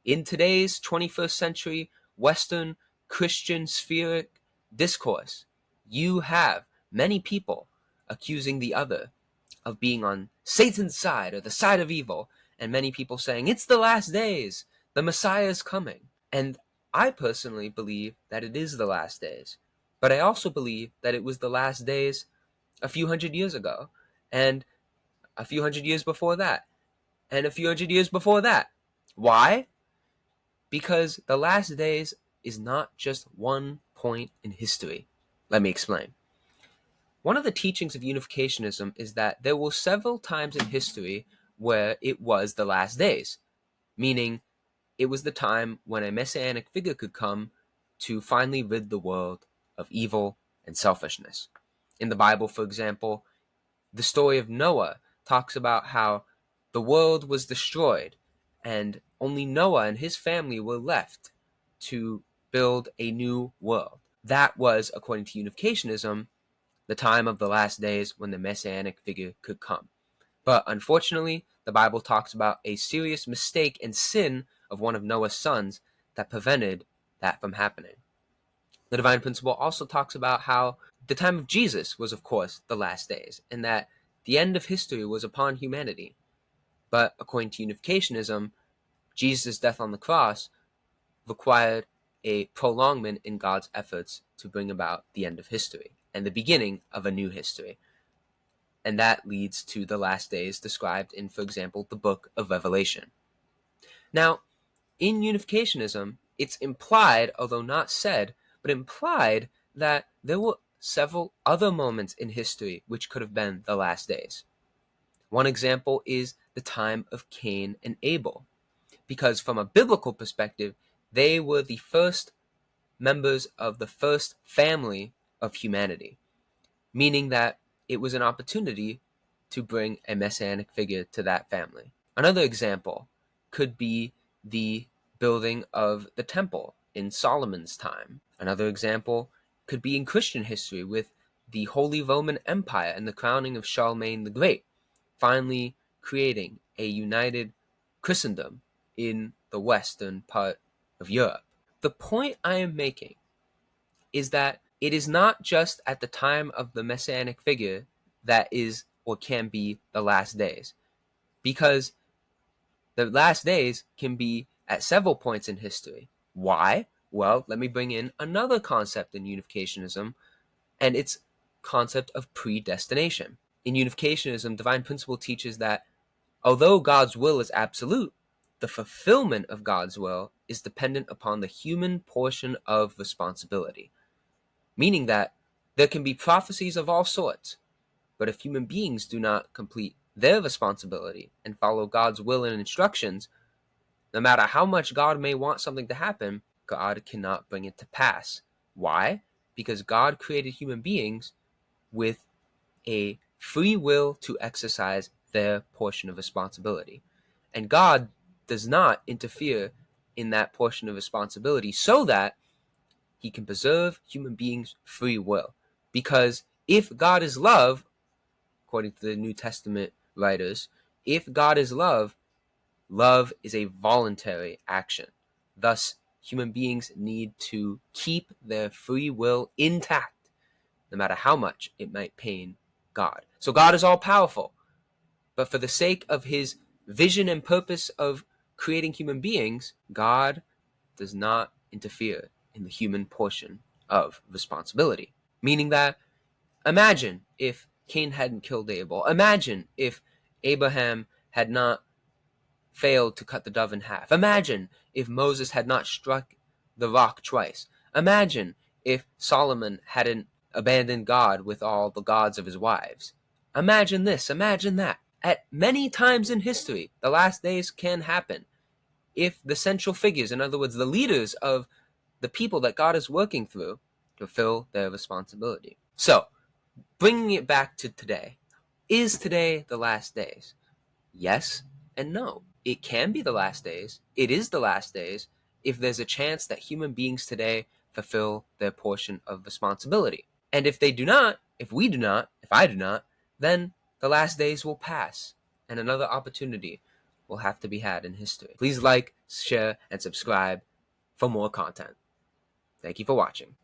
In today's 21st century Western Christian spheric discourse, you have many people accusing the other of being on Satan's side or the side of evil, and many people saying, it's the last days, the Messiah is coming. And I personally believe that it is the last days. But I also believe that it was the last days a few hundred years ago, and a few hundred years before that, and a few hundred years before that. Why? Because the last days is not just one point in history. Let me explain. One of the teachings of unificationism is that there were several times in history where it was the last days, meaning it was the time when a messianic figure could come to finally rid the world of evil and selfishness. In the Bible, for example, the story of Noah talks about how the world was destroyed and only Noah and his family were left to build a new world. That was, according to unificationism, the time of the last days when the messianic figure could come. But unfortunately, the Bible talks about a serious mistake and sin of one of Noah's sons that prevented that from happening. The divine principle also talks about how the time of Jesus was, of course, the last days, and that the end of history was upon humanity. But according to unificationism, Jesus' death on the cross required a prolongment in God's efforts to bring about the end of history and the beginning of a new history. And that leads to the last days described in, for example, the book of Revelation. Now, in unificationism, it's implied, although not said, but implied that there were several other moments in history which could have been the last days. One example is the time of Cain and Abel, because from a biblical perspective, they were the first members of the first family of humanity, meaning that it was an opportunity to bring a messianic figure to that family. Another example could be the building of the temple in Solomon's time. Another example could be in Christian history with the Holy Roman Empire and the crowning of Charlemagne the Great, finally creating a united Christendom in the western part of Europe. The point I am making is that it is not just at the time of the messianic figure that is or can be the last days, because the last days can be at several points in history. Why? Well, let me bring in another concept in unificationism, and it's concept of predestination. In unificationism, divine principle teaches that although God's will is absolute, the fulfillment of God's will is dependent upon the human portion of responsibility. Meaning that there can be prophecies of all sorts, but if human beings do not complete their responsibility and follow God's will and instructions, no matter how much God may want something to happen, God cannot bring it to pass. Why? Because God created human beings with a free will to exercise their portion of responsibility. And God does not interfere in that portion of responsibility so that he can preserve human beings' free will. Because if God is love, according to the New Testament writers, if God is love, love is a voluntary action. Thus, human beings need to keep their free will intact, no matter how much it might pain God. So God is all powerful, but for the sake of his vision and purpose of creating human beings, God does not interfere in the human portion of responsibility. Meaning that, imagine if Cain hadn't killed Abel. Imagine if Abraham had not failed to cut the dove in half. Imagine if Moses had not struck the rock twice. Imagine if Solomon hadn't abandoned God with all the gods of his wives. Imagine this, imagine that. At many times in history, the last days can happen if the central figures, in other words, the leaders of the people that God is working through, fulfill their responsibility. So, bringing it back to today, is today the last days? Yes and no. It can be the last days. It is the last days if there's a chance that human beings today fulfill their portion of responsibility. And if they do not, if we do not, if I do not, then the last days will pass and another opportunity will have to be had in history. Please like, share, and subscribe for more content. Thank you for watching.